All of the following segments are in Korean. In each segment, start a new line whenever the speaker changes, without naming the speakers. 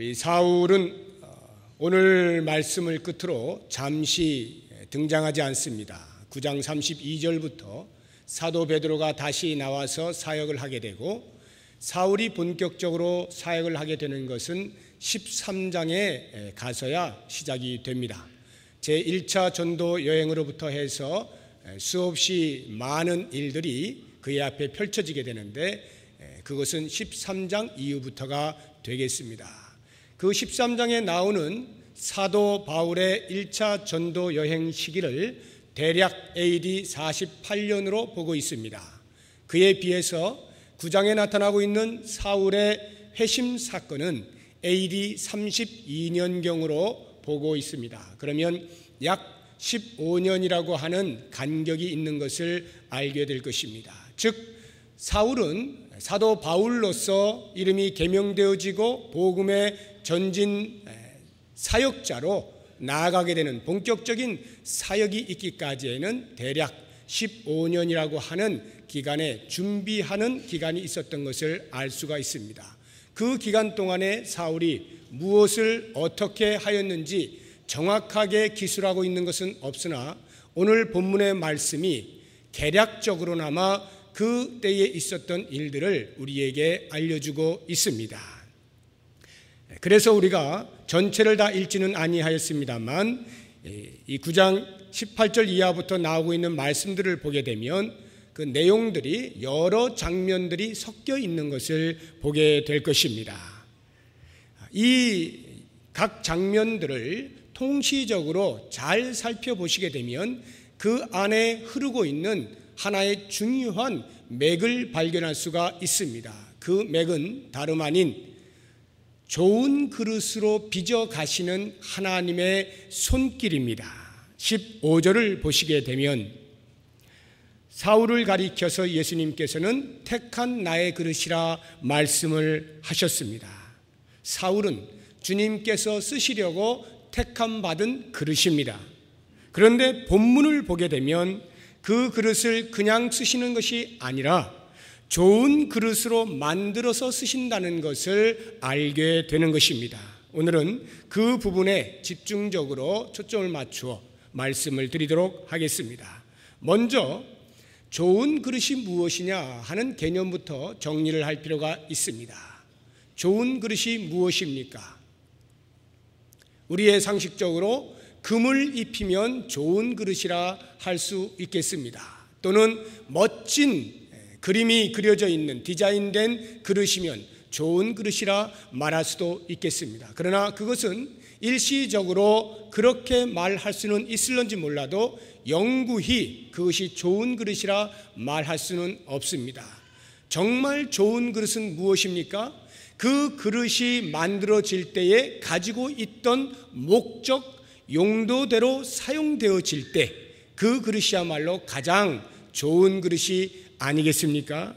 우리 사울은 오늘 말씀을 끝으로 잠시 등장하지 않습니다. 9장 32절부터 사도 베드로가 다시 나와서 사역을 하게 되고, 사울이 본격적으로 사역을 하게 되는 것은 13장에 가서야 시작이 됩니다. 제1차 전도 여행으로부터 해서 수없이 많은 일들이 그의 앞에 펼쳐지게 되는데, 그것은 13장 이후부터가 되겠습니다. 그 13장에 나오는 사도 바울의 1차 전도 여행 시기를 대략 AD 48년으로 보고 있습니다. 그에 비해서 9장에 나타나고 있는 사울의 회심 사건은 AD 32년경으로 보고 있습니다. 그러면 약 15년이라고 하는 간격이 있는 것을 알게 될 것입니다. 즉, 사울은 사도 바울로서 이름이 개명되어지고 복음의 전진 사역자로 나아가게 되는 본격적인 사역이 있기까지에는 대략 15년이라고 하는 기간에 준비하는 기간이 있었던 것을 알 수가 있습니다. 그 기간 동안에 사울이 무엇을 어떻게 하였는지 정확하게 기술하고 있는 것은 없으나, 오늘 본문의 말씀이 개략적으로나마 그 때에 있었던 일들을 우리에게 알려주고 있습니다. 그래서 우리가 전체를 다 읽지는 아니하였습니다만, 이 9장 18절 이하부터 나오고 있는 말씀들을 보게 되면 그 내용들이 여러 장면들이 섞여 있는 것을 보게 될 것입니다. 이 각 장면들을 통시적으로 잘 살펴보시게 되면 그 안에 흐르고 있는 하나의 중요한 맥을 발견할 수가 있습니다. 그 맥은 다름 아닌 좋은 그릇으로 빚어 가시는 하나님의 손길입니다. 15절을 보시게 되면 사울을 가리켜서 예수님께서는 택한 나의 그릇이라 말씀을 하셨습니다. 사울은 주님께서 쓰시려고 택함 받은 그릇입니다. 그런데 본문을 보게 되면 그 그릇을 그냥 쓰시는 것이 아니라 좋은 그릇으로 만들어서 쓰신다는 것을 알게 되는 것입니다. 오늘은 그 부분에 집중적으로 초점을 맞추어 말씀을 드리도록 하겠습니다. 먼저 좋은 그릇이 무엇이냐 하는 개념부터 정리를 할 필요가 있습니다. 좋은 그릇이 무엇입니까? 우리의 상식적으로 금을 입히면 좋은 그릇이라 할 수 있겠습니다. 또는 멋진 그림이 그려져 있는 디자인된 그릇이면 좋은 그릇이라 말할 수도 있겠습니다. 그러나 그것은 일시적으로 그렇게 말할 수는 있을런지 몰라도 영구히 그것이 좋은 그릇이라 말할 수는 없습니다. 정말 좋은 그릇은 무엇입니까? 그 그릇이 만들어질 때에 가지고 있던 목적, 용도대로 사용되어질 때 그 그릇이야말로 가장 좋은 그릇이 아니겠습니까?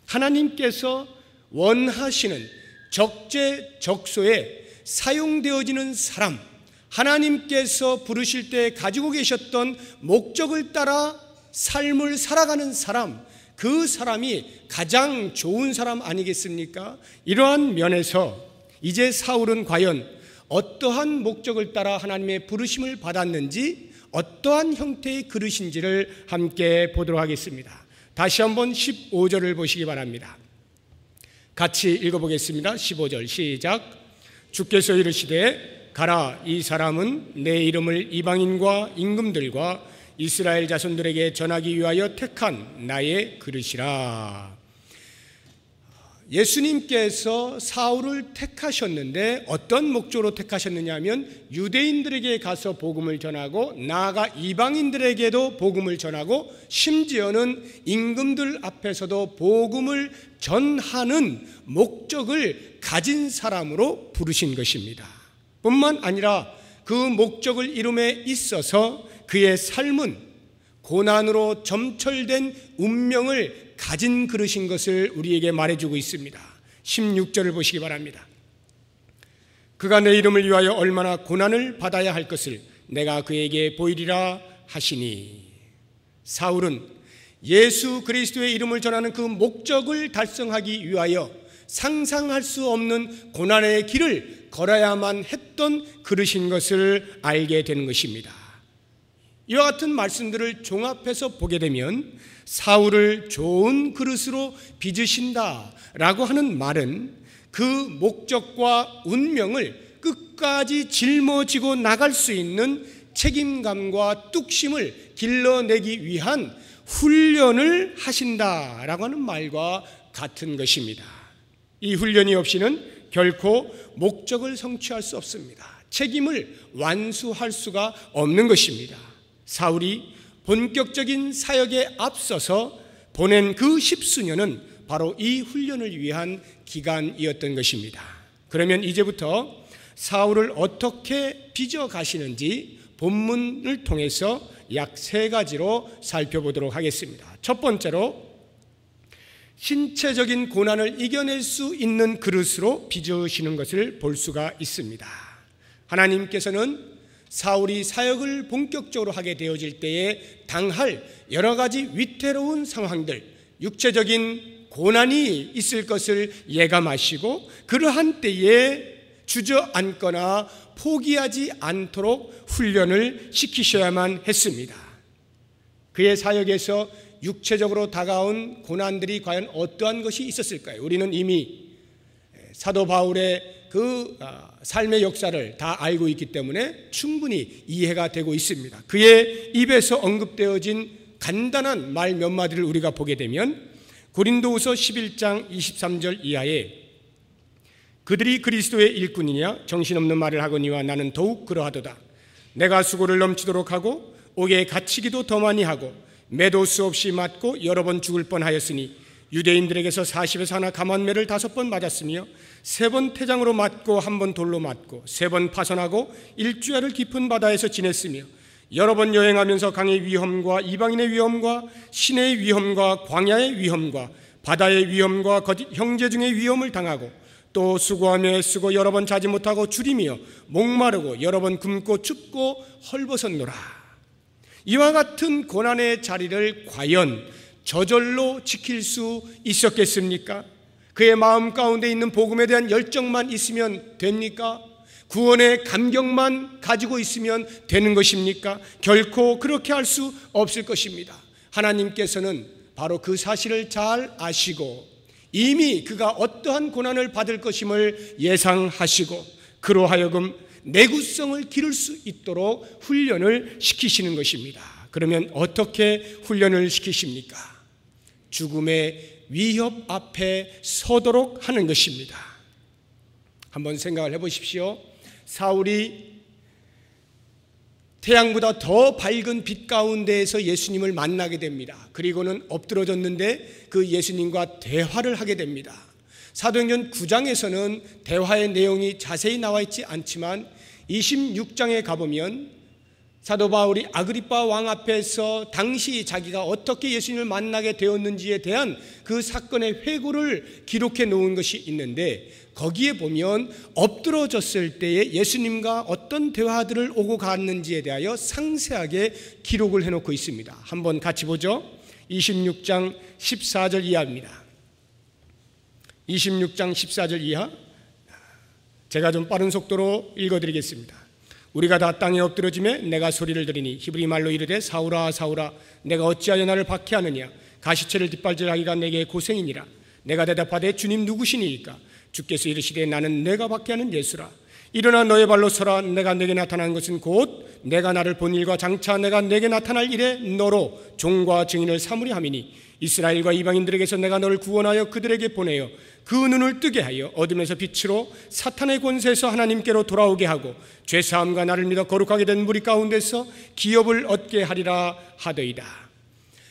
하나님께서 원하시는 적재적소에 사용되어지는 사람, 하나님께서 부르실 때 가지고 계셨던 목적을 따라 삶을 살아가는 사람, 그 사람이 가장 좋은 사람 아니겠습니까? 이러한 면에서 이제 사울은 과연 어떠한 목적을 따라 하나님의 부르심을 받았는지, 어떠한 형태의 그릇인지를 함께 보도록 하겠습니다. 다시 한번 15절을 보시기 바랍니다. 같이 읽어보겠습니다. 15절 시작. 주께서 이르시되 가라, 이 사람은 내 이름을 이방인과 임금들과 이스라엘 자손들에게 전하기 위하여 택한 나의 그릇이라. 예수님께서 사울을 택하셨는데 어떤 목적으로 택하셨느냐 하면 유대인들에게 가서 복음을 전하고, 나아가 이방인들에게도 복음을 전하고, 심지어는 임금들 앞에서도 복음을 전하는 목적을 가진 사람으로 부르신 것입니다. 뿐만 아니라 그 목적을 이룸에 있어서 그의 삶은 고난으로 점철된 운명을 가진 그릇인 것을 우리에게 말해주고 있습니다. 16절을 보시기 바랍니다. 그가 내 이름을 위하여 얼마나 고난을 받아야 할 것을 내가 그에게 보이리라 하시니. 사울은 예수 그리스도의 이름을 전하는 그 목적을 달성하기 위하여 상상할 수 없는 고난의 길을 걸어야만 했던 그릇인 것을 알게 되는 것입니다. 이와 같은 말씀들을 종합해서 보게 되면 사울을 좋은 그릇으로 빚으신다라고 하는 말은 그 목적과 운명을 끝까지 짊어지고 나갈 수 있는 책임감과 뚝심을 길러내기 위한 훈련을 하신다라고 하는 말과 같은 것입니다. 이 훈련이 없이는 결코 목적을 성취할 수 없습니다. 책임을 완수할 수가 없는 것입니다. 사울이 본격적인 사역에 앞서서 보낸 그 10수년은 바로 이 훈련을 위한 기간이었던 것입니다. 그러면 이제부터 사울을 어떻게 빚어 가시는지 본문을 통해서 약 3가지로 살펴보도록 하겠습니다. 첫 번째로 신체적인 고난을 이겨낼 수 있는 그릇으로 빚으시는 것을 볼 수가 있습니다. 하나님께서는 사울이 사역을 본격적으로 하게 되어질 때에 당할 여러 가지 위태로운 상황들, 육체적인 고난이 있을 것을 예감하시고 그러한 때에 주저앉거나 포기하지 않도록 훈련을 시키셔야만 했습니다. 그의 사역에서 육체적으로 다가온 고난들이 과연 어떠한 것이 있었을까요? 우리는 이미 사도 바울의 그 삶의 역사를 다 알고 있기 때문에 충분히 이해가 되고 있습니다. 그의 입에서 언급되어진 간단한 말 몇 마디를 우리가 보게 되면 고린도후서 11장 23절 이하에 그들이 그리스도의 일꾼이냐 정신없는 말을 하거니와 나는 더욱 그러하도다. 내가 수고를 넘치도록 하고 옥에 갇히기도 더 많이 하고 매도 수없이 맞고 여러 번 죽을 뻔하였으니 유대인들에게서 40에서 하나 감한매를 5번 맞았으며 3번 태장으로 맞고 1번 돌로 맞고 3번 파선하고 1주야를 깊은 바다에서 지냈으며 여러 번 여행하면서 강의 위험과 이방인의 위험과 시내의 위험과 광야의 위험과 바다의 위험과 거짓 형제 중의 위험을 당하고 또 수고하며 애쓰고 여러 번 자지 못하고 줄이며 목마르고 여러 번 굶고 춥고 헐벗었노라. 이와 같은 고난의 자리를 과연 저절로 지킬 수 있었겠습니까? 그의 마음 가운데 있는 복음에 대한 열정만 있으면 됩니까? 구원의 감격만 가지고 있으면 되는 것입니까? 결코 그렇게 할 수 없을 것입니다. 하나님께서는 바로 그 사실을 잘 아시고 이미 그가 어떠한 고난을 받을 것임을 예상하시고 그로 하여금 내구성을 기를 수 있도록 훈련을 시키시는 것입니다. 그러면 어떻게 훈련을 시키십니까? 죽음의 위협 앞에 서도록 하는 것입니다. 한번 생각을 해보십시오. 사울이 태양보다 더 밝은 빛 가운데에서 예수님을 만나게 됩니다. 그리고는 엎드러졌는데 그 예수님과 대화를 하게 됩니다. 사도행전 9장에서는 대화의 내용이 자세히 나와 있지 않지만 26장에 가보면 사도 바울이 아그리빠 왕 앞에서 당시 자기가 어떻게 예수님을 만나게 되었는지에 대한 그 사건의 회고를 기록해 놓은 것이 있는데 거기에 보면 엎드러졌을 때에 예수님과 어떤 대화들을 오고 갔는지에 대하여 상세하게 기록을 해놓고 있습니다. 한번 같이 보죠. 26장 14절 이하입니다. 26장 14절 이하, 제가 좀 빠른 속도로 읽어드리겠습니다. 우리가 다 땅에 엎드러지매 내가 소리를 들으니 히브리 말로 이르되 사울아 사울아 내가 어찌하여 나를 박해하느냐 가시체를 뒷발질하기가 내게 고생이니라. 내가 대답하되 주님 누구시니이까? 주께서 이르시되 나는 내가 박해하는 예수라. 일어나 너의 발로 서라. 내가 내게 나타난 것은 곧 내가 나를 본 일과 장차 내가 내게 나타날 일에 너로 종과 증인을 삼으려 함이니 이스라엘과 이방인들에게서 내가 너를 구원하여 그들에게 보내어 그 눈을 뜨게 하여 어둠에서 빛으로 사탄의 권세에서 하나님께로 돌아오게 하고 죄사함과 나를 믿어 거룩하게 된 무리 가운데서 기업을 얻게 하리라 하더이다.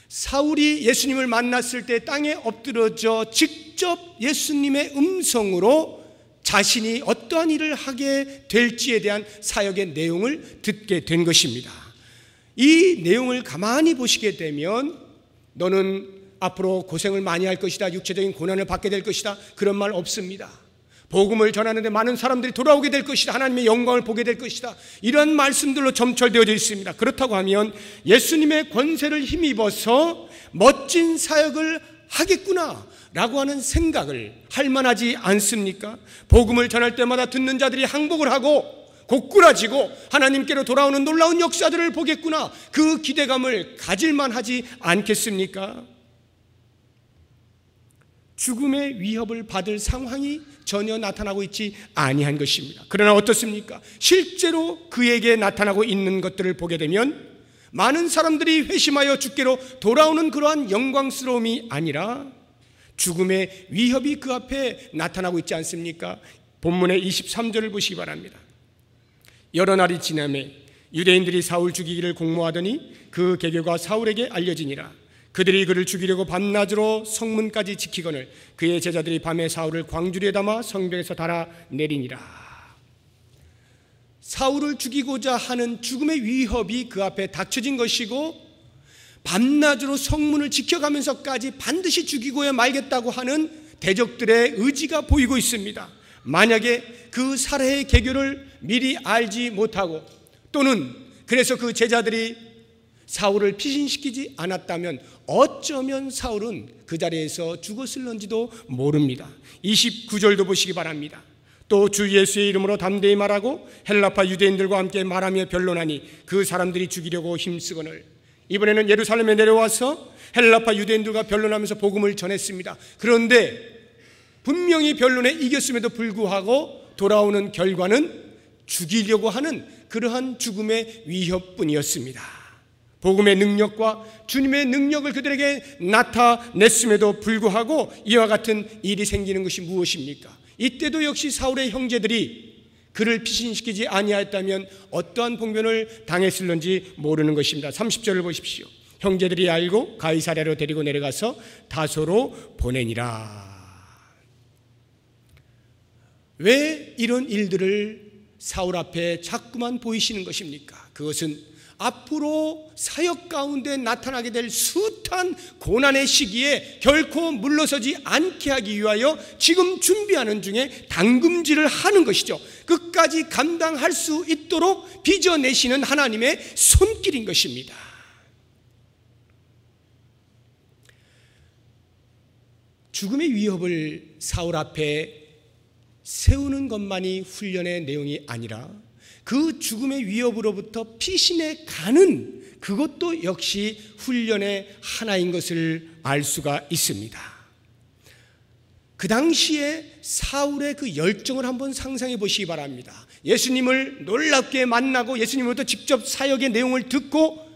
사울이 예수님을 만났을 때 땅에 엎드러져 직접 예수님의 음성으로 자신이 어떠한 일을 하게 될지에 대한 사역의 내용을 듣게 된 것입니다. 이 내용을 가만히 보시게 되면 너는 앞으로 고생을 많이 할 것이다, 육체적인 고난을 받게 될 것이다, 그런 말 없습니다. 복음을 전하는데 많은 사람들이 돌아오게 될 것이다, 하나님의 영광을 보게 될 것이다, 이런 말씀들로 점철되어져 있습니다. 그렇다고 하면 예수님의 권세를 힘입어서 멋진 사역을 하겠구나 라고 하는 생각을 할 만하지 않습니까? 복음을 전할 때마다 듣는 자들이 항복을 하고 고꾸라지고 하나님께로 돌아오는 놀라운 역사들을 보겠구나, 그 기대감을 가질 만하지 않겠습니까? 죽음의 위협을 받을 상황이 전혀 나타나고 있지 아니한 것입니다. 그러나 어떻습니까? 실제로 그에게 나타나고 있는 것들을 보게 되면 많은 사람들이 회심하여 주께로 돌아오는 그러한 영광스러움이 아니라 죽음의 위협이 그 앞에 나타나고 있지 않습니까? 본문의 23절을 보시기 바랍니다. 여러 날이 지나매 유대인들이 사울 죽이기를 공모하더니 그 계교가 사울에게 알려지니라. 그들이 그를 죽이려고 밤낮으로 성문까지 지키거늘 그의 제자들이 밤에 사울을 광주리에 담아 성벽에서 달아내리니라. 사울을 죽이고자 하는 죽음의 위협이 그 앞에 닥쳐진 것이고, 밤낮으로 성문을 지켜가면서까지 반드시 죽이고야 말겠다고 하는 대적들의 의지가 보이고 있습니다. 만약에 그 살해의 계교를 미리 알지 못하고, 또는 그래서 그 제자들이 사울을 피신시키지 않았다면 어쩌면 사울은 그 자리에서 죽었을런지도 모릅니다. 29절도 보시기 바랍니다. 또 주 예수의 이름으로 담대히 말하고 헬라파 유대인들과 함께 말하며 변론하니 그 사람들이 죽이려고 힘쓰거늘. 이번에는 예루살렘에 내려와서 헬라파 유대인들과 변론하면서 복음을 전했습니다. 그런데 분명히 변론에 이겼음에도 불구하고 돌아오는 결과는 죽이려고 하는 그러한 죽음의 위협뿐이었습니다. 복음의 능력과 주님의 능력을 그들에게 나타냈음에도 불구하고 이와 같은 일이 생기는 것이 무엇입니까? 이때도 역시 사울의 형제들이 그를 피신시키지 아니하였다면 어떠한 봉변을 당했을는지 모르는 것입니다. 30절을 보십시오. 형제들이 알고 가이사랴로 데리고 내려가서 다소로 보내니라. 왜 이런 일들을 사울 앞에 자꾸만 보이시는 것입니까? 그것은 앞으로 사역 가운데 나타나게 될 숱한 고난의 시기에 결코 물러서지 않게 하기 위하여 지금 준비하는 중에 당금질을 하는 것이죠. 끝까지 감당할 수 있도록 빚어내시는 하나님의 손길인 것입니다. 죽음의 위협을 사울 앞에 세우는 것만이 훈련의 내용이 아니라 그 죽음의 위협으로부터 피신해 가는 그것도 역시 훈련의 하나인 것을 알 수가 있습니다. 그 당시에 사울의 그 열정을 한번 상상해 보시기 바랍니다. 예수님을 놀랍게 만나고 예수님으로부터 직접 사역의 내용을 듣고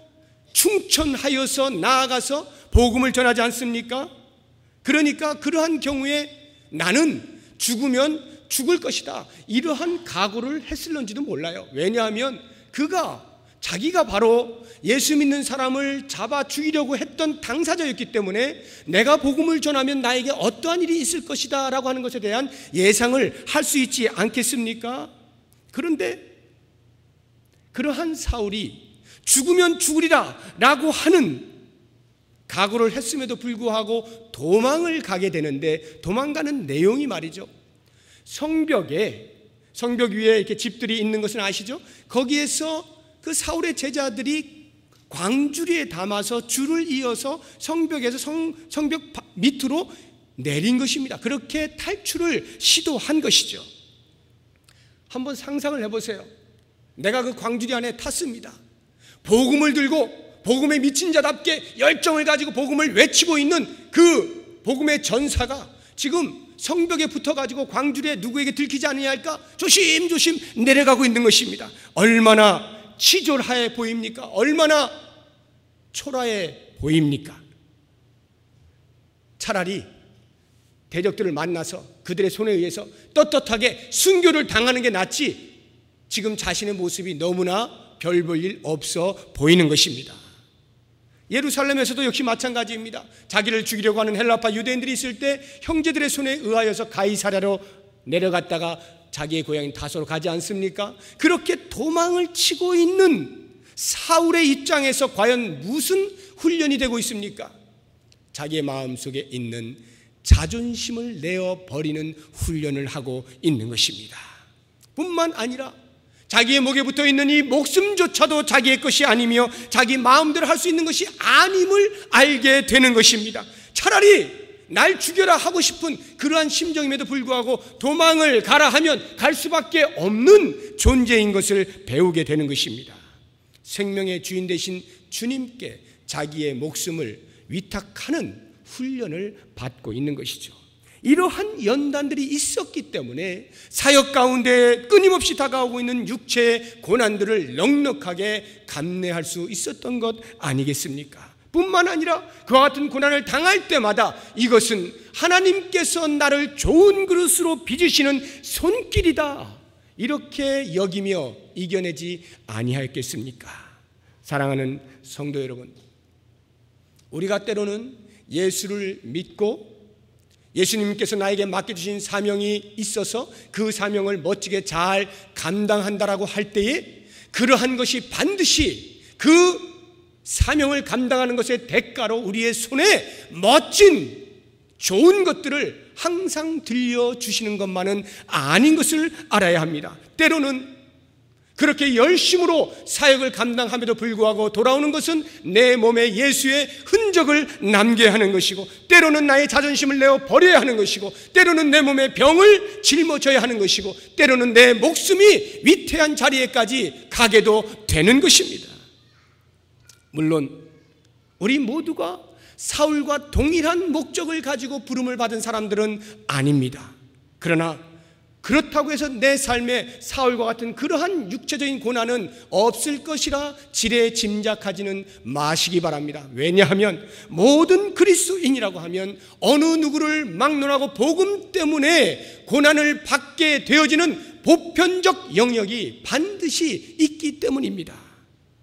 충천하여서 나아가서 복음을 전하지 않습니까? 그러니까 그러한 경우에 나는 죽으면 죽을 것이다, 이러한 각오를 했을런지도 몰라요. 왜냐하면 자기가 바로 예수 믿는 사람을 잡아 죽이려고 했던 당사자였기 때문에 내가 복음을 전하면 나에게 어떠한 일이 있을 것이다 라고 하는 것에 대한 예상을 할 수 있지 않겠습니까? 그런데 그러한 사울이 죽으면 죽으리라 라고 하는 각오를 했음에도 불구하고 도망을 가게 되는데, 도망가는 내용이 말이죠, 성벽 위에 이렇게 집들이 있는 것은 아시죠? 거기에서 그 사울의 제자들이 광주리에 담아서 줄을 이어서 성벽에서 성벽 밑으로 내린 것입니다. 그렇게 탈출을 시도한 것이죠. 한번 상상을 해보세요. 내가 그 광주리 안에 탔습니다. 복음을 들고 복음에 미친 자답게 열정을 가지고 복음을 외치고 있는 그 복음의 전사가 지금 성벽에 붙어가지고 광주리에 누구에게 들키지 않으냐 조심조심 내려가고 있는 것입니다. 얼마나 치졸하게 보입니까? 얼마나 초라해 보입니까? 차라리 대적들을 만나서 그들의 손에 의해서 떳떳하게 순교를 당하는 게 낫지, 지금 자신의 모습이 너무나 별 볼 일 없어 보이는 것입니다. 예루살렘에서도 역시 마찬가지입니다. 자기를 죽이려고 하는 헬라파 유대인들이 있을 때 형제들의 손에 의하여서 가이사랴로 내려갔다가 자기의 고향인 다소로 가지 않습니까? 그렇게 도망을 치고 있는 사울의 입장에서 과연 무슨 훈련이 되고 있습니까? 자기의 마음속에 있는 자존심을 내어버리는 훈련을 하고 있는 것입니다. 뿐만 아니라 자기의 목에 붙어있는 이 목숨조차도 자기의 것이 아니며 자기 마음대로 할 수 있는 것이 아님을 알게 되는 것입니다. 차라리 날 죽여라 하고 싶은 그러한 심정임에도 불구하고 도망을 가라 하면 갈 수밖에 없는 존재인 것을 배우게 되는 것입니다. 생명의 주인 되신 주님께 자기의 목숨을 위탁하는 훈련을 받고 있는 것이죠. 이러한 연단들이 있었기 때문에 사역 가운데 끊임없이 다가오고 있는 육체의 고난들을 넉넉하게 감내할 수 있었던 것 아니겠습니까? 뿐만 아니라 그와 같은 고난을 당할 때마다 이것은 하나님께서 나를 좋은 그릇으로 빚으시는 손길이다, 이렇게 여기며 이겨내지 아니하였겠습니까? 사랑하는 성도 여러분, 우리가 때로는 예수를 믿고 예수님께서 나에게 맡겨주신 사명이 있어서 그 사명을 멋지게 잘 감당한다라고 할 때에 그러한 것이 반드시 그 사명을 감당하는 것의 대가로 우리의 손에 멋진 좋은 것들을 항상 들려주시는 것만은 아닌 것을 알아야 합니다. 때로는 그렇게 열심으로 사역을 감당함에도 불구하고 돌아오는 것은 내 몸에 예수의 흔적을 남겨야 하는 것이고, 때로는 나의 자존심을 내어 버려야 하는 것이고, 때로는 내 몸에 병을 짊어져야 하는 것이고, 때로는 내 목숨이 위태한 자리에까지 가게도 되는 것입니다. 물론 우리 모두가 사울과 동일한 목적을 가지고 부름을 받은 사람들은 아닙니다. 그러나 그렇다고 해서 내 삶에 사울과 같은 그러한 육체적인 고난은 없을 것이라 지레 짐작하지는 마시기 바랍니다. 왜냐하면 모든 그리스도인이라고 하면 어느 누구를 막론하고 복음 때문에 고난을 받게 되어지는 보편적 영역이 반드시 있기 때문입니다.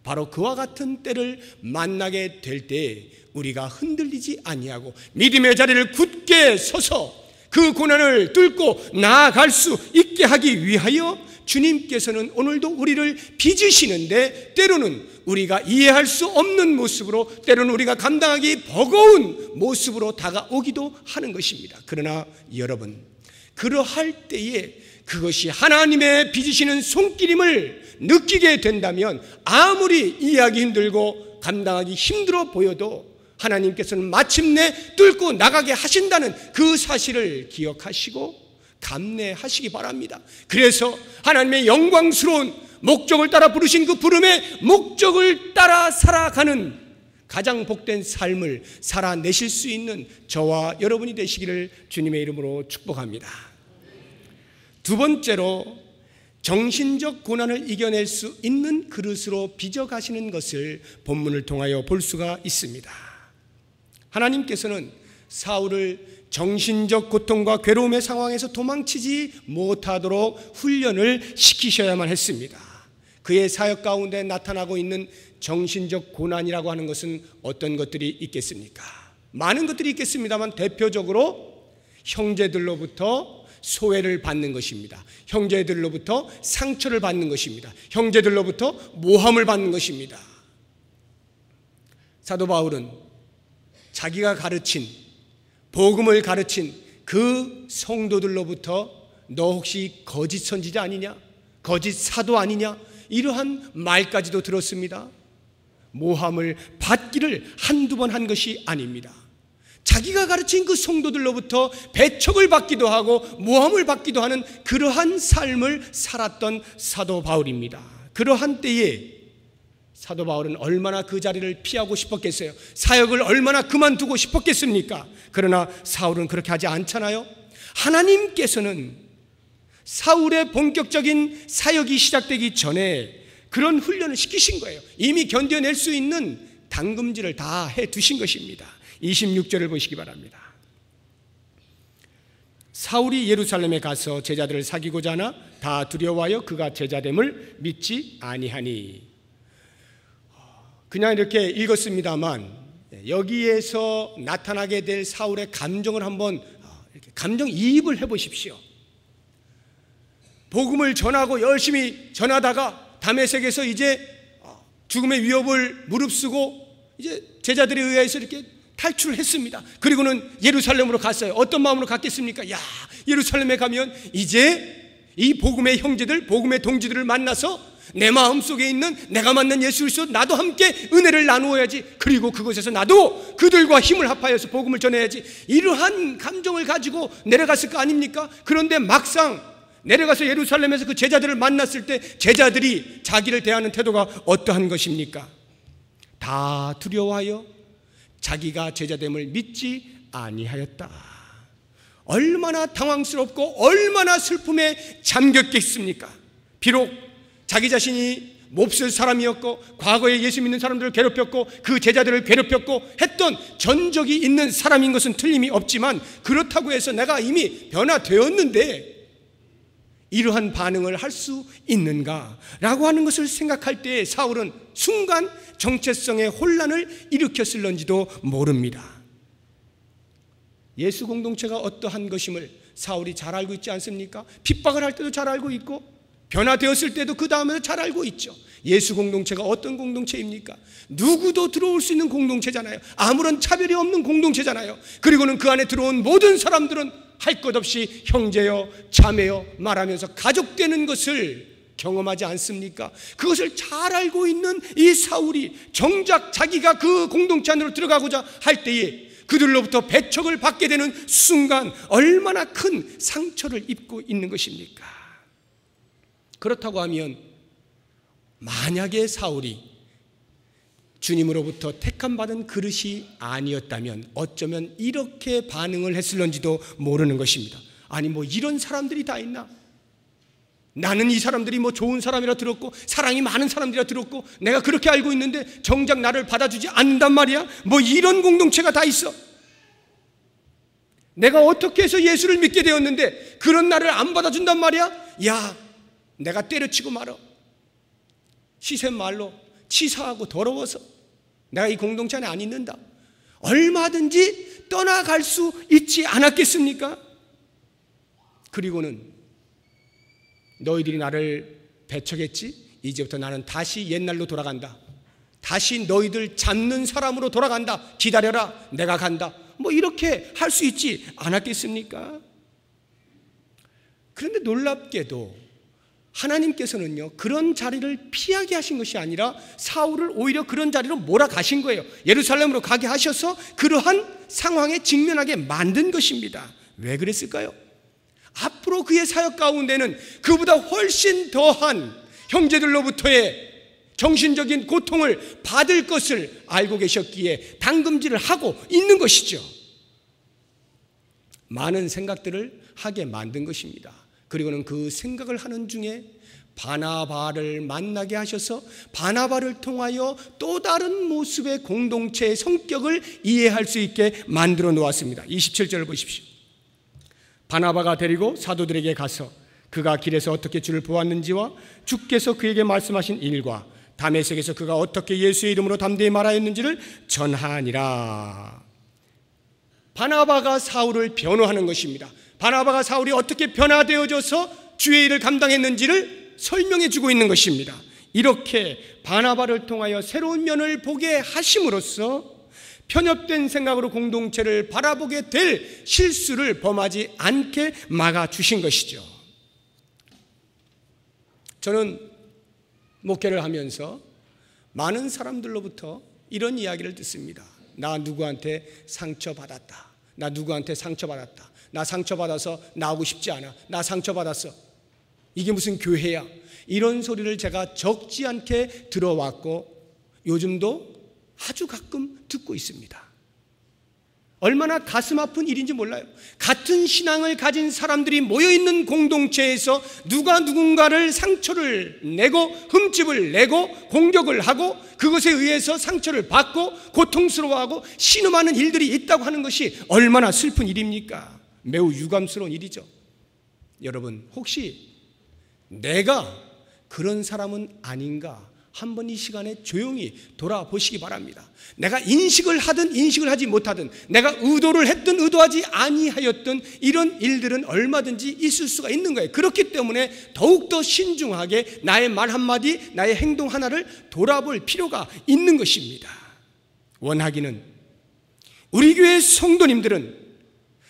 바로 그와 같은 때를 만나게 될 때 우리가 흔들리지 아니하고 믿음의 자리를 굳게 서서 그 고난을 뚫고 나아갈 수 있게 하기 위하여 주님께서는 오늘도 우리를 빚으시는데, 때로는 우리가 이해할 수 없는 모습으로, 때로는 우리가 감당하기 버거운 모습으로 다가오기도 하는 것입니다. 그러나 여러분, 그러할 때에 그것이 하나님의 빚으시는 손길임을 느끼게 된다면 아무리 이해하기 힘들고 감당하기 힘들어 보여도 하나님께서는 마침내 뚫고 나가게 하신다는 그 사실을 기억하시고 감내하시기 바랍니다. 그래서 하나님의 영광스러운 목적을 따라 부르신 그 부름의 목적을 따라 살아가는 가장 복된 삶을 살아내실 수 있는 저와 여러분이 되시기를 주님의 이름으로 축복합니다. 두 번째로, 정신적 고난을 이겨낼 수 있는 그릇으로 빚어가시는 것을 본문을 통하여 볼 수가 있습니다. 하나님께서는 사울을 정신적 고통과 괴로움의 상황에서 도망치지 못하도록 훈련을 시키셔야만 했습니다. 그의 사역 가운데 나타나고 있는 정신적 고난이라고 하는 것은 어떤 것들이 있겠습니까? 많은 것들이 있겠습니다만 대표적으로 형제들로부터 소외를 받는 것입니다. 형제들로부터 상처를 받는 것입니다. 형제들로부터 모함을 받는 것입니다. 사도 바울은 자기가 가르친, 복음을 가르친 그 성도들로부터 너 혹시 거짓 선지자 아니냐? 거짓 사도 아니냐? 이러한 말까지도 들었습니다. 모함을 받기를 한두 번 한 것이 아닙니다. 자기가 가르친 그 성도들로부터 배척을 받기도 하고 모함을 받기도 하는 그러한 삶을 살았던 사도 바울입니다. 그러한 때에 사도 바울은 얼마나 그 자리를 피하고 싶었겠어요? 사역을 얼마나 그만두고 싶었겠습니까? 그러나 사울은 그렇게 하지 않잖아요. 하나님께서는 사울의 본격적인 사역이 시작되기 전에 그런 훈련을 시키신 거예요. 이미 견뎌낼 수 있는 당금질을 다 해두신 것입니다. 26절을 보시기 바랍니다. 사울이 예루살렘에 가서 제자들을 사귀고자 하나 다 두려워하여 그가 제자됨을 믿지 아니하니. 그냥 이렇게 읽었습니다만 여기에서 나타나게 될 사울의 감정을 한번 이렇게 감정이입을 해보십시오. 복음을 전하고 열심히 전하다가 다메섹에서 이제 죽음의 위협을 무릅쓰고 이제 제자들에 의해서 이렇게 탈출을 했습니다. 그리고는 예루살렘으로 갔어요. 어떤 마음으로 갔겠습니까? 예루살렘에 가면 이제 이 복음의 형제들, 복음의 동지들을 만나서 내 마음속에 있는 내가 만난 예수 그리스도 나도 함께 은혜를 나누어야지. 그리고 그곳에서 나도 그들과 힘을 합하여서 복음을 전해야지. 이러한 감정을 가지고 내려갔을 거 아닙니까? 그런데 막상 내려가서 예루살렘에서 그 제자들을 만났을 때 제자들이 자기를 대하는 태도가 어떠한 것입니까? 다 두려워하여 자기가 제자됨을 믿지 아니하였다. 얼마나 당황스럽고 얼마나 슬픔에 잠겼겠습니까? 비록 자기 자신이 몹쓸 사람이었고 과거에 예수 믿는 사람들을 괴롭혔고 그 제자들을 괴롭혔고 했던 전적이 있는 사람인 것은 틀림이 없지만, 그렇다고 해서 내가 이미 변화되었는데 이러한 반응을 할 수 있는가라고 하는 것을 생각할 때 사울은 순간 정체성의 혼란을 일으켰을런지도 모릅니다. 예수 공동체가 어떠한 것임을 사울이 잘 알고 있지 않습니까? 핍박을 할 때도 잘 알고 있고 변화되었을 때도 그 다음에도 잘 알고 있죠. 예수 공동체가 어떤 공동체입니까? 누구도 들어올 수 있는 공동체잖아요. 아무런 차별이 없는 공동체잖아요. 그리고는 그 안에 들어온 모든 사람들은 할 것 없이 형제여 자매여 말하면서 가족되는 것을 경험하지 않습니까? 그것을 잘 알고 있는 이 사울이 정작 자기가 그 공동체 안으로 들어가고자 할 때에 그들로부터 배척을 받게 되는 순간 얼마나 큰 상처를 입고 있는 것입니까? 그렇다고 하면 만약에 사울이 주님으로부터 택함받은 그릇이 아니었다면 어쩌면 이렇게 반응을 했을런지도 모르는 것입니다. 아니 뭐 이런 사람들이 다 있나? 나는 이 사람들이 뭐 좋은 사람이라 들었고 사랑이 많은 사람들이라 들었고 내가 그렇게 알고 있는데 정작 나를 받아주지 않는단 말이야? 뭐 이런 공동체가 다 있어. 내가 어떻게 해서 예수를 믿게 되었는데 그런 나를 안 받아준단 말이야? 야, 내가 때려치고 말어. 시샘 말로 치사하고 더러워서 내가 이 공동체 안에 안 있는다. 얼마든지 떠나갈 수 있지 않았겠습니까? 그리고는 너희들이 나를 배척했지? 이제부터 나는 다시 옛날로 돌아간다. 다시 너희들 잡는 사람으로 돌아간다. 기다려라. 내가 간다. 뭐 이렇게 할 수 있지 않았겠습니까? 그런데 놀랍게도 하나님께서는요 그런 자리를 피하게 하신 것이 아니라 사울을 오히려 그런 자리로 몰아가신 거예요. 예루살렘으로 가게 하셔서 그러한 상황에 직면하게 만든 것입니다. 왜 그랬을까요? 앞으로 그의 사역 가운데는 그보다 훨씬 더한 형제들로부터의 정신적인 고통을 받을 것을 알고 계셨기에 당금질을 하고 있는 것이죠. 많은 생각들을 하게 만든 것입니다. 그리고는 그 생각을 하는 중에 바나바를 만나게 하셔서 바나바를 통하여 또 다른 모습의 공동체의 성격을 이해할 수 있게 만들어 놓았습니다. 27절을 보십시오. 바나바가 데리고 사도들에게 가서 그가 길에서 어떻게 주를 보았는지와 주께서 그에게 말씀하신 일과 다메섹에서 그가 어떻게 예수의 이름으로 담대히 말하였는지를 전하니라. 바나바가 사울을 변호하는 것입니다. 바나바가 사울이 어떻게 변화되어져서 주의 일을 감당했는지를 설명해 주고 있는 것입니다. 이렇게 바나바를 통하여 새로운 면을 보게 하심으로써 편협된 생각으로 공동체를 바라보게 될 실수를 범하지 않게 막아주신 것이죠. 저는 목회를 하면서 많은 사람들로부터 이런 이야기를 듣습니다. 나 누구한테 상처받았다. 나 누구한테 상처받았다. 나 상처받아서 나오고 싶지 않아. 나 상처받았어. 이게 무슨 교회야. 이런 소리를 제가 적지 않게 들어왔고 요즘도 아주 가끔 듣고 있습니다. 얼마나 가슴 아픈 일인지 몰라요. 같은 신앙을 가진 사람들이 모여있는 공동체에서 누가 누군가를 상처를 내고 흠집을 내고 공격을 하고 그것에 의해서 상처를 받고 고통스러워하고 신음하는 일들이 있다고 하는 것이 얼마나 슬픈 일입니까? 매우 유감스러운 일이죠. 여러분 혹시 내가 그런 사람은 아닌가 한번 이 시간에 조용히 돌아보시기 바랍니다. 내가 인식을 하든 인식을 하지 못하든 내가 의도를 했든 의도하지 아니하였든 이런 일들은 얼마든지 있을 수가 있는 거예요. 그렇기 때문에 더욱더 신중하게 나의 말 한마디 나의 행동 하나를 돌아볼 필요가 있는 것입니다. 원하기는 우리 교회 성도님들은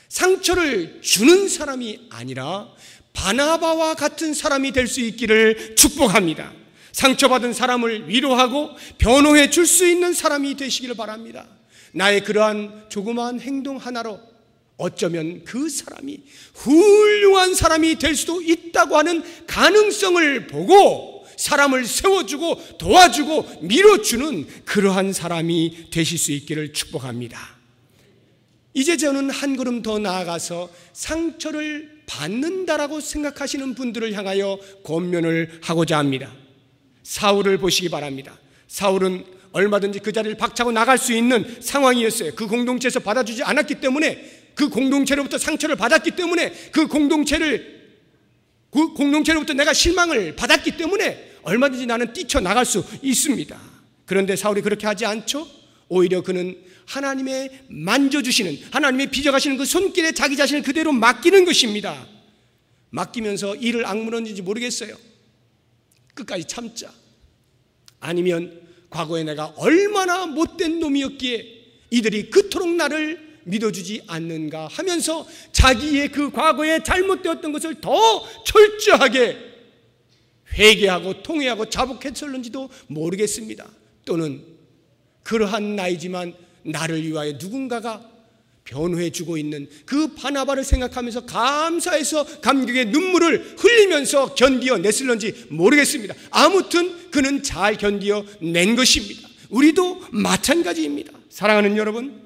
상처를 주는 사람이 아니라 바나바와 같은 사람이 될 수 있기를 축복합니다. 상처받은 사람을 위로하고 변호해 줄 수 있는 사람이 되시기를 바랍니다. 나의 그러한 조그마한 행동 하나로 어쩌면 그 사람이 훌륭한 사람이 될 수도 있다고 하는 가능성을 보고 사람을 세워주고 도와주고 밀어주는 그러한 사람이 되실 수 있기를 축복합니다. 이제 저는 한 걸음 더 나아가서 상처를 받는다라고 생각하시는 분들을 향하여 권면을 하고자 합니다. 사울을 보시기 바랍니다. 사울은 얼마든지 그 자리를 박차고 나갈 수 있는 상황이었어요. 그 공동체에서 받아주지 않았기 때문에, 그 공동체로부터 상처를 받았기 때문에, 그 공동체로부터 내가 실망을 받았기 때문에 얼마든지 나는 뛰쳐나갈 수 있습니다. 그런데 사울이 그렇게 하지 않죠. 오히려 그는 하나님의 만져주시는, 하나님의 빚어가시는 그 손길에 자기 자신을 그대로 맡기는 것입니다. 맡기면서 이를 악물었는지 모르겠어요. 끝까지 참자. 아니면 과거에 내가 얼마나 못된 놈이었기에 이들이 그토록 나를 믿어주지 않는가 하면서 자기의 그 과거에 잘못되었던 것을 더 철저하게 회개하고 통회하고 자복했을는지도 모르겠습니다. 또는 그러한 나이지만 나를 위하여 누군가가 변호해주고 있는 그 바나바를 생각하면서 감사해서 감격의 눈물을 흘리면서 견디어냈을는지 모르겠습니다. 아무튼 그는 잘 견디어낸 것입니다. 우리도 마찬가지입니다. 사랑하는 여러분,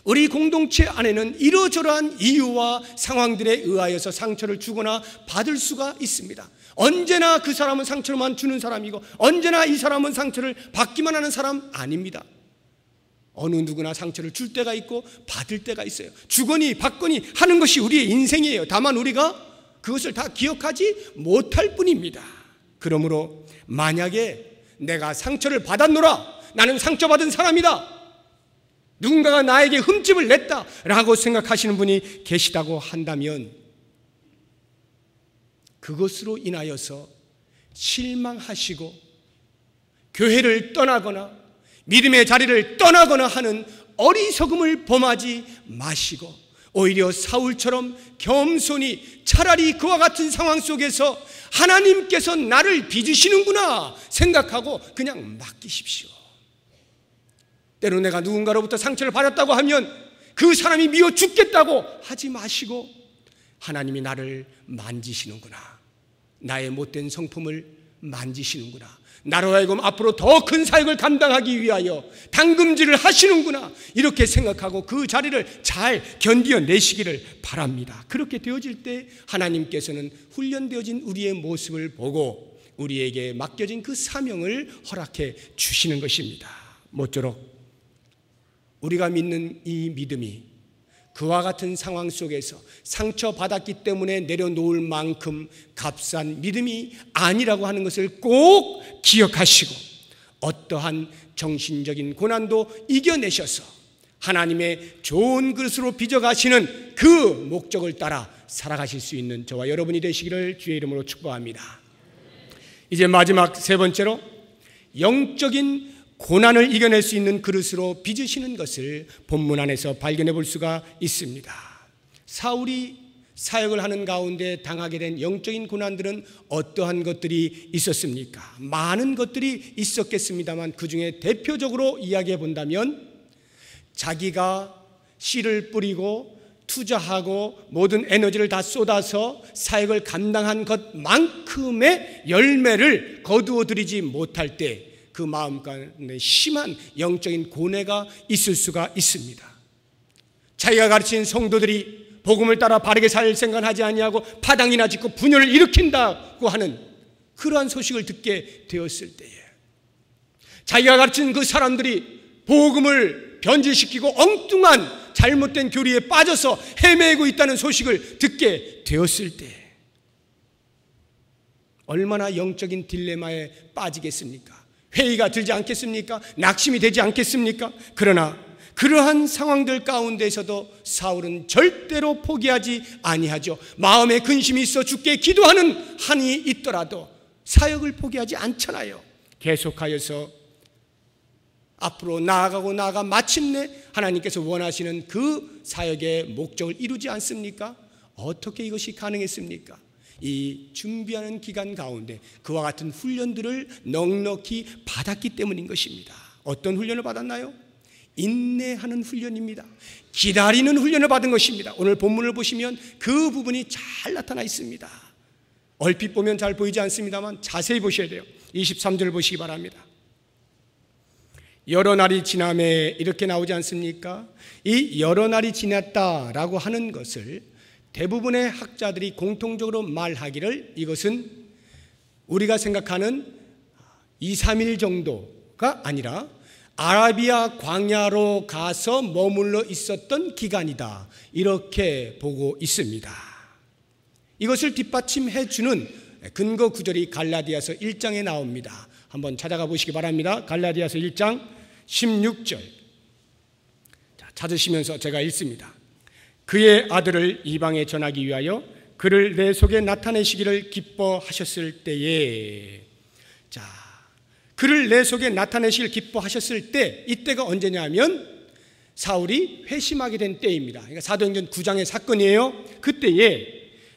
우리 공동체 안에는 이러저러한 이유와 상황들에 의하여서 상처를 주거나 받을 수가 있습니다. 언제나 그 사람은 상처만 주는 사람이고 언제나 이 사람은 상처를 받기만 하는 사람 아닙니다. 어느 누구나 상처를 줄 때가 있고 받을 때가 있어요. 주거니 받거니 하는 것이 우리의 인생이에요. 다만 우리가 그것을 다 기억하지 못할 뿐입니다. 그러므로 만약에 내가 상처를 받았노라, 나는 상처받은 사람이다, 누군가가 나에게 흠집을 냈다 라고 생각하시는 분이 계시다고 한다면 그것으로 인하여서 실망하시고 교회를 떠나거나 믿음의 자리를 떠나거나 하는 어리석음을 범하지 마시고 오히려 사울처럼 겸손히 차라리 그와 같은 상황 속에서 하나님께서 나를 빚으시는구나 생각하고 그냥 맡기십시오. 때로 내가 누군가로부터 상처를 받았다고 하면 그 사람이 미워 죽겠다고 하지 마시고 하나님이 나를 만지시는구나, 나의 못된 성품을 만지시는구나, 나로 하여금 앞으로 더 큰 사역을 감당하기 위하여 당금질을 하시는구나, 이렇게 생각하고 그 자리를 잘 견디어내시기를 바랍니다. 그렇게 되어질 때 하나님께서는 훈련되어진 우리의 모습을 보고 우리에게 맡겨진 그 사명을 허락해 주시는 것입니다. 모쪼록 우리가 믿는 이 믿음이 그와 같은 상황 속에서 상처받았기 때문에 내려놓을 만큼 값싼 믿음이 아니라고 하는 것을 꼭 기억하시고 어떠한 정신적인 고난도 이겨내셔서 하나님의 좋은 그릇으로 빚어가시는 그 목적을 따라 살아가실 수 있는 저와 여러분이 되시기를 주의 이름으로 축복합니다. 이제 마지막 세 번째로 영적인 고난을 이겨낼 수 있는 그릇으로 빚으시는 것을 본문 안에서 발견해 볼 수가 있습니다. 사울이 사역을 하는 가운데 당하게 된 영적인 고난들은 어떠한 것들이 있었습니까? 많은 것들이 있었겠습니다만 그 중에 대표적으로 이야기해 본다면 자기가 씨를 뿌리고 투자하고 모든 에너지를 다 쏟아서 사역을 감당한 것만큼의 열매를 거두어들이지 못할 때 그 마음 가운데 심한 영적인 고뇌가 있을 수가 있습니다. 자기가 가르친 성도들이 복음을 따라 바르게 살 생각을 하지 아니하고 파당이나 짓고 분열을 일으킨다고 하는 그러한 소식을 듣게 되었을 때에 자기가 가르친 그 사람들이 복음을 변질시키고 엉뚱한 잘못된 교리에 빠져서 헤매고 있다는 소식을 듣게 되었을 때 얼마나 영적인 딜레마에 빠지겠습니까? 회의가 들지 않겠습니까? 낙심이 되지 않겠습니까? 그러나 그러한 상황들 가운데서도 사울은 절대로 포기하지 아니하죠. 마음에 근심이 있어 죽게 기도하는 한이 있더라도 사역을 포기하지 않잖아요. 계속하여서 앞으로 나아가고 나아가 마침내 하나님께서 원하시는 그 사역의 목적을 이루지 않습니까? 어떻게 이것이 가능했습니까? 이 준비하는 기간 가운데 그와 같은 훈련들을 넉넉히 받았기 때문인 것입니다. 어떤 훈련을 받았나요? 인내하는 훈련입니다. 기다리는 훈련을 받은 것입니다. 오늘 본문을 보시면 그 부분이 잘 나타나 있습니다. 얼핏 보면 잘 보이지 않습니다만 자세히 보셔야 돼요. 23절 보시기 바랍니다. 여러 날이 지남에 이렇게 나오지 않습니까? 이 여러 날이 지났다라고 하는 것을 대부분의 학자들이 공통적으로 말하기를 이것은 우리가 생각하는 2, 3일 정도가 아니라 아라비아 광야로 가서 머물러 있었던 기간이다, 이렇게 보고 있습니다. 이것을 뒷받침해 주는 근거 구절이 갈라디아서 1장에 나옵니다. 한번 찾아가 보시기 바랍니다. 갈라디아서 1장 16절. 찾으시면서 제가 읽습니다. 그의 아들을 이방에 전하기 위하여 그를 내 속에 나타내시기를 기뻐하셨을 때에, 자, 그를 내 속에 나타내시기를 기뻐하셨을 때, 이때가 언제냐면 사울이 회심하게 된 때입니다. 그러니까 사도행전 9장의 사건이에요. 그때에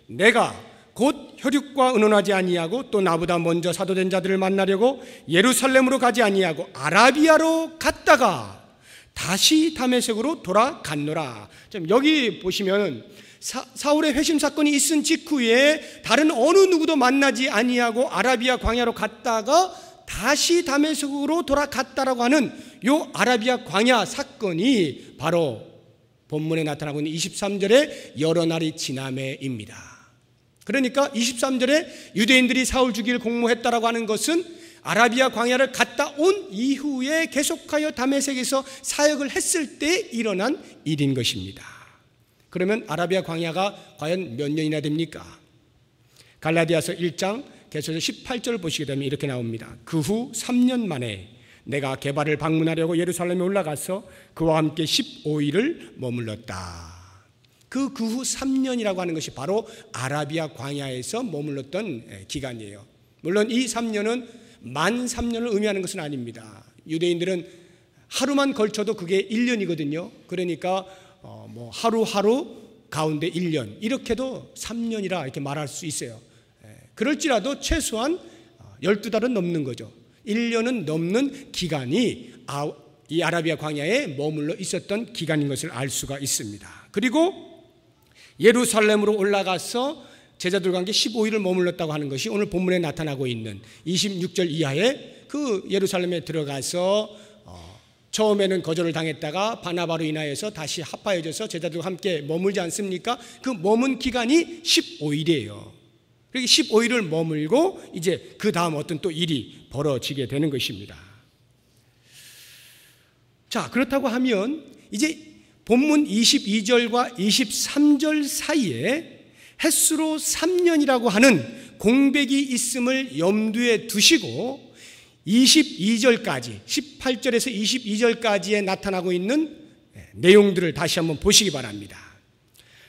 내가 곧 혈육과 의논하지 아니하고 또 나보다 먼저 사도된 자들을 만나려고 예루살렘으로 가지 아니하고 아라비아로 갔다가 다시 다메섹으로 돌아갔노라. 여기 보시면 사울의 회심 사건이 있은 직후에 다른 어느 누구도 만나지 아니하고 아라비아 광야로 갔다가 다시 다메섹으로 돌아갔다라고 하는 요 아라비아 광야 사건이 바로 본문에 나타나고 있는 23절의 여러 날이 지남에입니다. 그러니까 23절에 유대인들이 사울 죽이를 공모했다라고 하는 것은 아라비아 광야를 갔다 온 이후에 계속하여 다메섹에서 사역을 했을 때 일어난 일인 것입니다. 그러면 아라비아 광야가 과연 몇 년이나 됩니까? 갈라디아서 1장 계속해서 18절을 보시게 되면 이렇게 나옵니다. 그 후 3년 만에 내가 게바를 방문하려고 예루살렘에 올라가서 그와 함께 15일을 머물렀다. 그 후 3년이라고 하는 것이 바로 아라비아 광야에서 머물렀던 기간이에요. 물론 이 3년은 만 3년을 의미하는 것은 아닙니다. 유대인들은 하루만 걸쳐도 그게 1년이거든요. 그러니까 뭐 하루하루 가운데 1년, 이렇게도 3년이라 이렇게 말할 수 있어요. 그럴지라도 최소한 12달은 넘는 거죠. 1년은 넘는 기간이 이 아라비아 광야에 머물러 있었던 기간인 것을 알 수가 있습니다. 그리고 예루살렘으로 올라가서 제자들과 함께 15일을 머물렀다고 하는 것이 오늘 본문에 나타나고 있는 26절 이하에 그 예루살렘에 들어가서 처음에는 거절을 당했다가 바나바로 인하여서 다시 합하여져서 제자들과 함께 머물지 않습니까? 그 머문 기간이 15일이에요. 그렇게 15일을 머물고 이제 그 다음 어떤 또 일이 벌어지게 되는 것입니다. 자, 그렇다고 하면 이제 본문 22절과 23절 사이에 햇수로 3년이라고 하는 공백이 있음을 염두에 두시고 22절까지 18절에서 22절까지에 나타나고 있는 내용들을 다시 한번 보시기 바랍니다.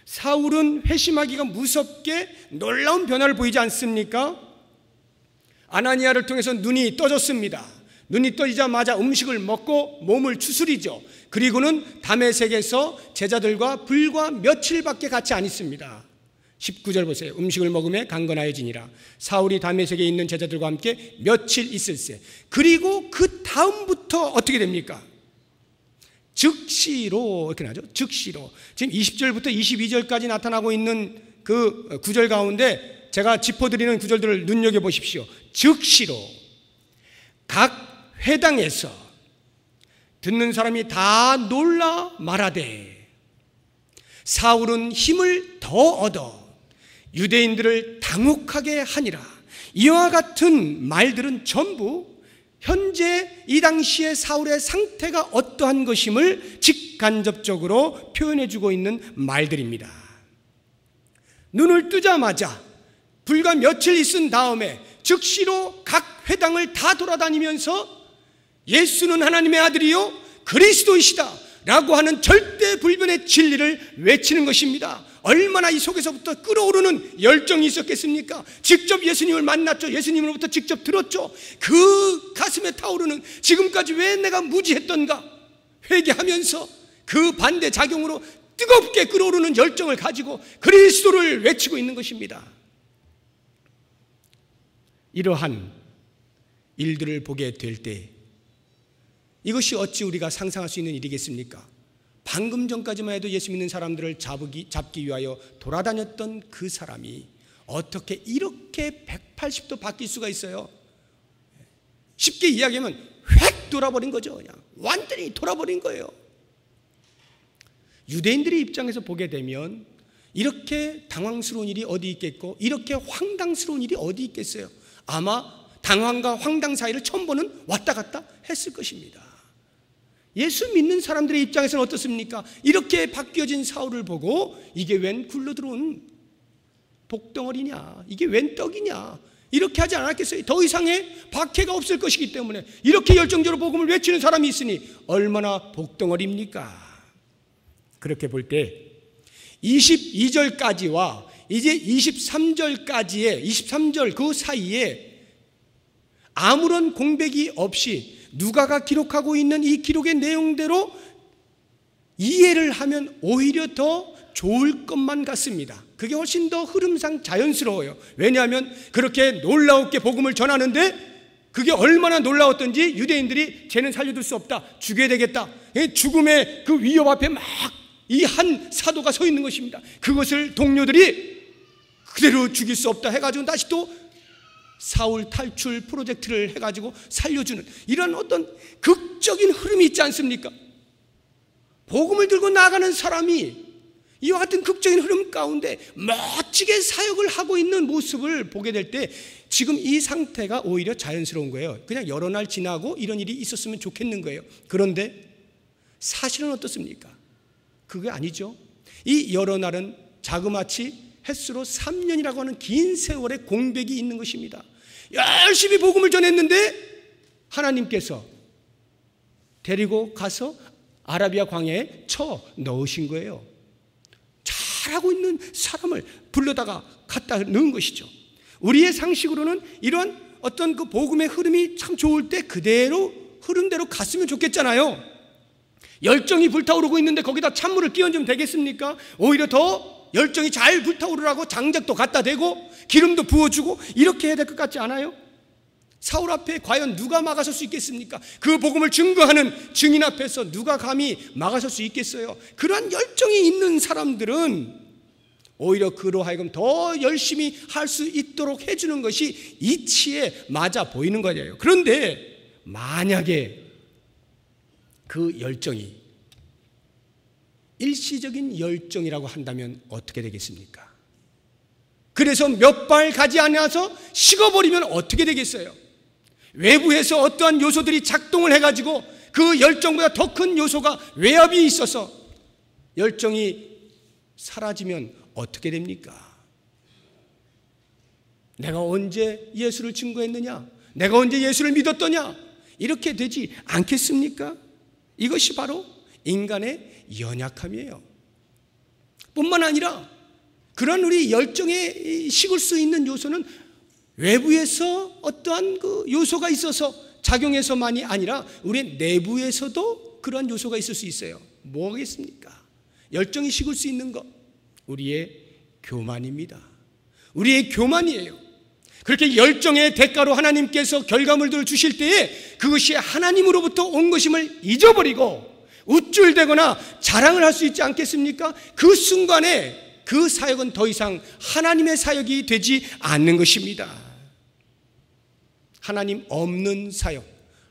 사울은 회심하기가 무섭게 놀라운 변화를 보이지 않습니까? 아나니아를 통해서 눈이 떠졌습니다. 눈이 떠지자마자 음식을 먹고 몸을 추스리죠. 그리고는 다메섹에서 제자들과 불과 며칠밖에 같이 안 있습니다. 19절 보세요. 음식을 먹으며 강건하여지니라. 사울이 다메섹에 있는 제자들과 함께 며칠 있을세. 그리고 그 다음부터 어떻게 됩니까? 즉시로 이렇게 나죠. 즉시로. 지금 20절부터 22절까지 나타나고 있는 그 구절 가운데 제가 짚어드리는 구절들을 눈여겨보십시오. 즉시로 각 회당에서 듣는 사람이 다 놀라 말하되 사울은 힘을 더 얻어 유대인들을 당혹하게 하니라. 이와 같은 말들은 전부 현재 이 당시의 사울의 상태가 어떠한 것임을 직간접적으로 표현해주고 있는 말들입니다. 눈을 뜨자마자 불과 며칠 있은 다음에 즉시로 각 회당을 다 돌아다니면서 예수는 하나님의 아들이요 그리스도이시다 라고 하는 절대불변의 진리를 외치는 것입니다. 얼마나 이 속에서부터 끓어오르는 열정이 있었겠습니까? 직접 예수님을 만났죠. 예수님으로부터 직접 들었죠. 그 가슴에 타오르는 지금까지 왜 내가 무지했던가 회개하면서 그 반대작용으로 뜨겁게 끓어오르는 열정을 가지고 그리스도를 외치고 있는 것입니다. 이러한 일들을 보게 될 때 이것이 어찌 우리가 상상할 수 있는 일이겠습니까? 방금 전까지만 해도 예수 믿는 사람들을 잡기 위하여 돌아다녔던 그 사람이 어떻게 이렇게 180도 바뀔 수가 있어요? 쉽게 이야기하면 획 돌아버린 거죠. 그냥 완전히 돌아버린 거예요. 유대인들의 입장에서 보게 되면 이렇게 당황스러운 일이 어디 있겠고 이렇게 황당스러운 일이 어디 있겠어요? 아마 당황과 황당 사이를 처음 보는 왔다 갔다 했을 것입니다. 예수 믿는 사람들의 입장에서는 어떻습니까? 이렇게 바뀌어진 사울을 보고 이게 웬 굴러들어온 복덩어리냐, 이게 웬 떡이냐, 이렇게 하지 않았겠어요? 더 이상의 박해가 없을 것이기 때문에 이렇게 열정적으로 복음을 외치는 사람이 있으니 얼마나 복덩어리입니까? 그렇게 볼 때 22절까지와 이제 23절까지의 23절 그 사이에 아무런 공백이 없이 누가가 기록하고 있는 이 기록의 내용대로 이해를 하면 오히려 더 좋을 것만 같습니다. 그게 훨씬 더 흐름상 자연스러워요. 왜냐하면 그렇게 놀라웠게 복음을 전하는데 그게 얼마나 놀라웠던지 유대인들이 쟤는 살려둘 수 없다, 죽여야 되겠다, 죽음의 그 위협 앞에 막 이 한 사도가 서 있는 것입니다. 그것을 동료들이 그대로 죽일 수 없다 해가지고 다시 또 사울 탈출 프로젝트를 해가지고 살려주는 이런 어떤 극적인 흐름이 있지 않습니까? 복음을 들고 나가는 사람이 이와 같은 극적인 흐름 가운데 멋지게 사역을 하고 있는 모습을 보게 될 때 지금 이 상태가 오히려 자연스러운 거예요. 그냥 여러 날 지나고 이런 일이 있었으면 좋겠는 거예요. 그런데 사실은 어떻습니까? 그게 아니죠. 이 여러 날은 자그마치 햇수로 3년이라고 하는 긴 세월의 공백이 있는 것입니다. 열심히 복음을 전했는데 하나님께서 데리고 가서 아라비아 광야에 쳐 넣으신 거예요. 잘하고 있는 사람을 불러다가 갖다 넣은 것이죠. 우리의 상식으로는 이런 어떤 그 복음의 흐름이 참 좋을 때 그대로 흐름대로 갔으면 좋겠잖아요. 열정이 불타오르고 있는데 거기다 찬물을 끼얹으면 되겠습니까? 오히려 더 열정이 잘 불타오르라고 장작도 갖다 대고 기름도 부어주고 이렇게 해야 될 것 같지 않아요? 사울 앞에 과연 누가 막아설 수 있겠습니까? 그 복음을 증거하는 증인 앞에서 누가 감히 막아설 수 있겠어요? 그러한 열정이 있는 사람들은 오히려 그로 하여금 더 열심히 할 수 있도록 해주는 것이 이치에 맞아 보이는 거예요. 그런데 만약에 그 열정이 일시적인 열정이라고 한다면 어떻게 되겠습니까? 그래서 몇 발 가지 않아서 식어버리면 어떻게 되겠어요? 외부에서 어떠한 요소들이 작동을 해가지고 그 열정보다 더 큰 요소가 외압이 있어서 열정이 사라지면 어떻게 됩니까? 내가 언제 예수를 증거했느냐? 내가 언제 예수를 믿었더냐? 이렇게 되지 않겠습니까? 이것이 바로 인간의 연약함이에요. 뿐만 아니라 그런 우리 열정에 식을 수 있는 요소는 외부에서 어떠한 그 요소가 있어서 작용해서만이 아니라 우리 내부에서도 그런 요소가 있을 수 있어요. 뭐겠습니까? 열정이 식을 수 있는 것, 우리의 교만입니다. 우리의 교만이에요. 그렇게 열정의 대가로 하나님께서 결과물들을 주실 때에 그것이 하나님으로부터 온 것임을 잊어버리고 우쭐대거나 자랑을 할 수 있지 않겠습니까? 그 순간에 그 사역은 더 이상 하나님의 사역이 되지 않는 것입니다. 하나님 없는 사역,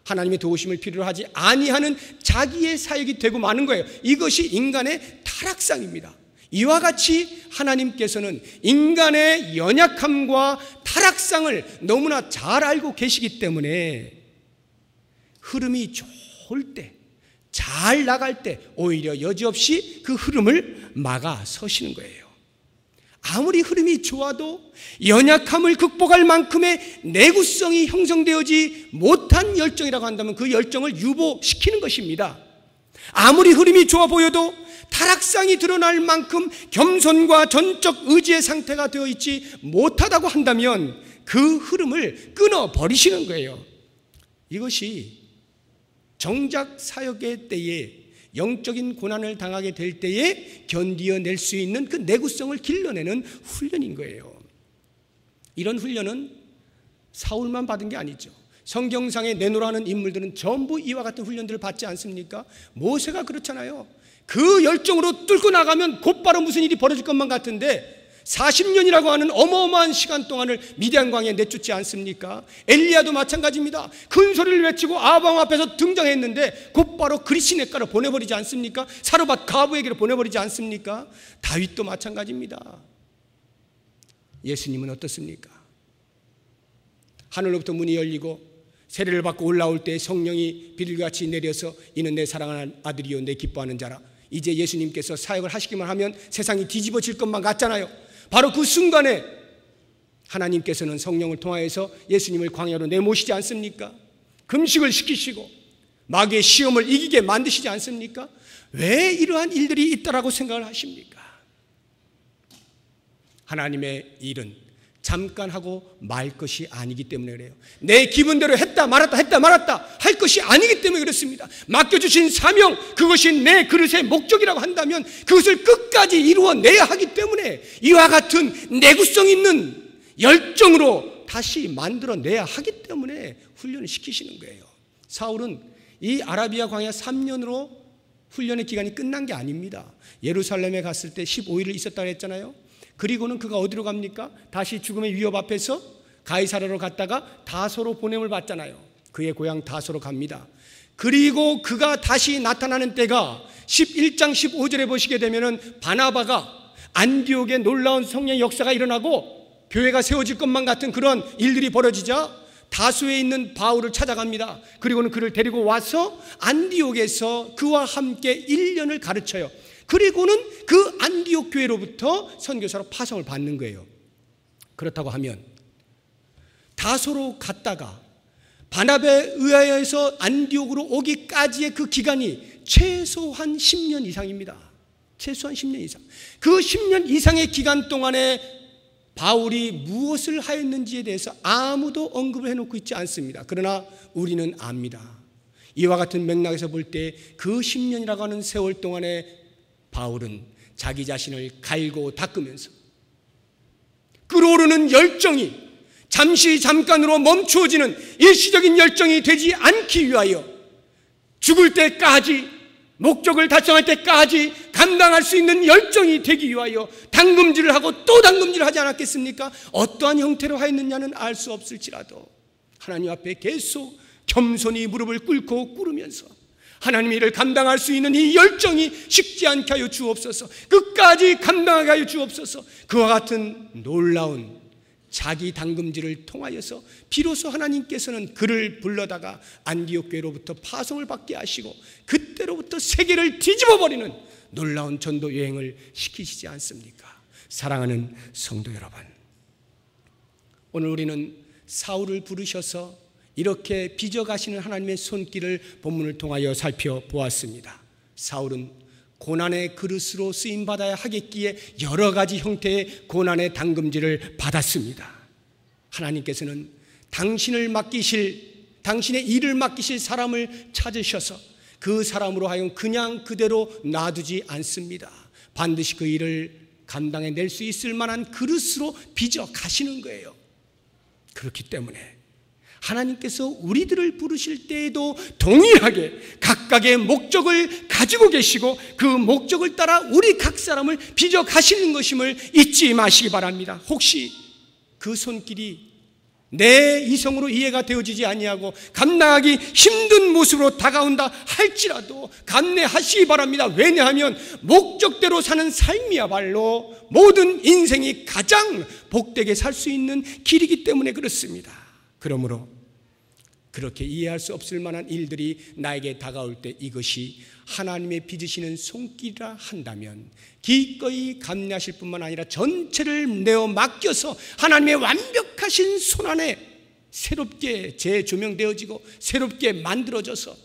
하나님의 도우심을 필요로 하지 아니하는 자기의 사역이 되고 마는 거예요. 이것이 인간의 타락상입니다. 이와 같이 하나님께서는 인간의 연약함과 타락상을 너무나 잘 알고 계시기 때문에 흐름이 좋을 때, 잘 나갈 때 오히려 여지없이 그 흐름을 막아 서시는 거예요. 아무리 흐름이 좋아도 연약함을 극복할 만큼의 내구성이 형성되어지 못한 열정이라고 한다면 그 열정을 유보시키는 것입니다. 아무리 흐름이 좋아 보여도 타락상이 드러날 만큼 겸손과 전적 의지의 상태가 되어 있지 못하다고 한다면 그 흐름을 끊어버리시는 거예요. 이것이 정작 사역의 때에 영적인 고난을 당하게 될 때에 견디어낼 수 있는 그 내구성을 길러내는 훈련인 거예요. 이런 훈련은 사울만 받은 게 아니죠. 성경상에 내노라는 인물들은 전부 이와 같은 훈련들을 받지 않습니까? 모세가 그렇잖아요. 그 열정으로 뚫고 나가면 곧바로 무슨 일이 벌어질 것만 같은데 40년이라고 하는 어마어마한 시간 동안을 미디안 광야에 내쫓지 않습니까? 엘리야도 마찬가지입니다. 큰 소리를 외치고 아방 앞에서 등장했는데 곧바로 그리시네가로 보내버리지 않습니까? 사르밧 가부에게로 보내버리지 않습니까? 다윗도 마찬가지입니다. 예수님은 어떻습니까? 하늘로부터 문이 열리고 세례를 받고 올라올 때 성령이 비둘기같이 내려서 이는 내 사랑하는 아들이요 내 기뻐하는 자라. 이제 예수님께서 사역을 하시기만 하면 세상이 뒤집어질 것만 같잖아요. 바로 그 순간에 하나님께서는 성령을 통하여서 예수님을 광야로 내모시지 않습니까? 금식을 시키시고 마귀의 시험을 이기게 만드시지 않습니까? 왜 이러한 일들이 있다라고 생각을 하십니까? 하나님의 일은 잠깐 하고 말 것이 아니기 때문에 그래요. 내 기분대로 했다 말았다 할 것이 아니기 때문에 그렇습니다. 맡겨주신 사명, 그것이 내 그릇의 목적이라고 한다면 그것을 끝까지 이루어내야 하기 때문에 이와 같은 내구성 있는 열정으로 다시 만들어내야 하기 때문에 훈련을 시키시는 거예요. 사울은 이 아라비아 광야 3년으로 훈련의 기간이 끝난 게 아닙니다. 예루살렘에 갔을 때 15일을 있었다고 했잖아요. 그리고는 그가 어디로 갑니까? 다시 죽음의 위협 앞에서 가이사랴로 갔다가 다소로 보냄을 받잖아요. 그의 고향 다소로 갑니다. 그리고 그가 다시 나타나는 때가 11장 15절에 보시게 되면은 바나바가 안디옥에 놀라운 성령의 역사가 일어나고 교회가 세워질 것만 같은 그런 일들이 벌어지자 다소에 있는 바울을 찾아갑니다. 그리고는 그를 데리고 와서 안디옥에서 그와 함께 1년을 가르쳐요. 그리고는 그 안디옥 교회로부터 선교사로 파송을 받는 거예요. 그렇다고 하면 다소로 갔다가 바나바에 의하여서 안디옥으로 오기까지의 그 기간이 최소한 10년 이상입니다. 최소한 10년 이상. 그 10년 이상의 기간 동안에 바울이 무엇을 하였는지에 대해서 아무도 언급을 해놓고 있지 않습니다. 그러나 우리는 압니다. 이와 같은 맥락에서 볼 때 그 10년이라고 하는 세월 동안에 바울은 자기 자신을 갈고 닦으면서 끓어오르는 열정이 잠깐으로 멈추어지는 일시적인 열정이 되지 않기 위하여 죽을 때까지 목적을 달성할 때까지 감당할 수 있는 열정이 되기 위하여 당금질을 하고 또 당금질을 하지 않았겠습니까? 어떠한 형태로 하였느냐는 알 수 없을지라도 하나님 앞에 계속 겸손히 무릎을 꿇고 꿇으면서 하나님의 일을 감당할 수 있는 이 열정이 식지 않게 하여 주옵소서. 끝까지 감당하게 하여 주옵소서. 그와 같은 놀라운 자기 당금질을 통하여서 비로소 하나님께서는 그를 불러다가 안디옥 교회로부터 파송을 받게 하시고 그때로부터 세계를 뒤집어버리는 놀라운 전도 여행을 시키시지 않습니까? 사랑하는 성도 여러분, 오늘 우리는 사울을 부르셔서 이렇게 빚어가시는 하나님의 손길을 본문을 통하여 살펴보았습니다. 사울은 고난의 그릇으로 쓰임받아야 하겠기에 여러 가지 형태의 고난의 당금질을 받았습니다. 하나님께서는 당신의 일을 맡기실 사람을 찾으셔서 그 사람으로 하여금 그냥 그대로 놔두지 않습니다. 반드시 그 일을 감당해낼 수 있을 만한 그릇으로 빚어가시는 거예요. 그렇기 때문에 하나님께서 우리들을 부르실 때에도 동일하게 각각의 목적을 가지고 계시고 그 목적을 따라 우리 각 사람을 빚어 가시는 것임을 잊지 마시기 바랍니다. 혹시 그 손길이 내 이성으로 이해가 되어지지 아니하고 감당하기 힘든 모습으로 다가온다 할지라도 감내하시기 바랍니다. 왜냐하면 목적대로 사는 삶이야말로 모든 인생이 가장 복되게 살 수 있는 길이기 때문에 그렇습니다. 그러므로 그렇게 이해할 수 없을 만한 일들이 나에게 다가올 때 이것이 하나님의 빚으시는 손길이라 한다면 기꺼이 감내하실 뿐만 아니라 전체를 내어 맡겨서 하나님의 완벽하신 손 안에 새롭게 재조명되어지고 새롭게 만들어져서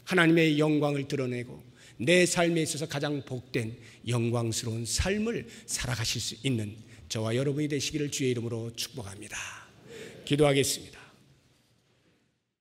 하나님의 영광을 드러내고 내 삶에 있어서 가장 복된 영광스러운 삶을 살아가실 수 있는 저와 여러분이 되시기를 주의 이름으로 축복합니다. 기도하겠습니다.